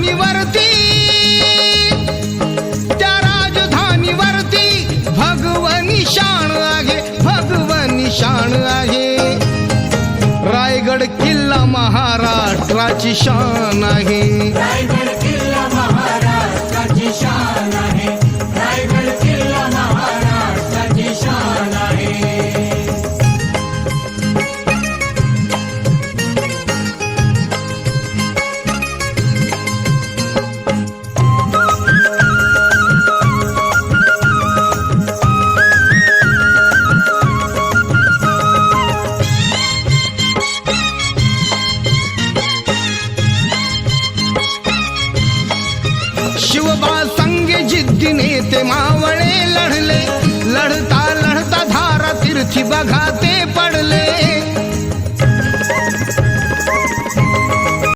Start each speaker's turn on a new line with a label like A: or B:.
A: राजधानीवरती, त्या राजधानीवरती भगवनी शान आहे, भगवनी शान आहे. रायगड किल्ला महाराष्ट्राची शान आहे.
B: रायगड किल्ला महाराष्ट्राची शान आहे. रायगड किल्ला महाराष्ट्राची शान आहे.
A: शिवबा संगे जिद्दीने ते मावळे लढले, लढता लढता धारा तीर्थी बघा ते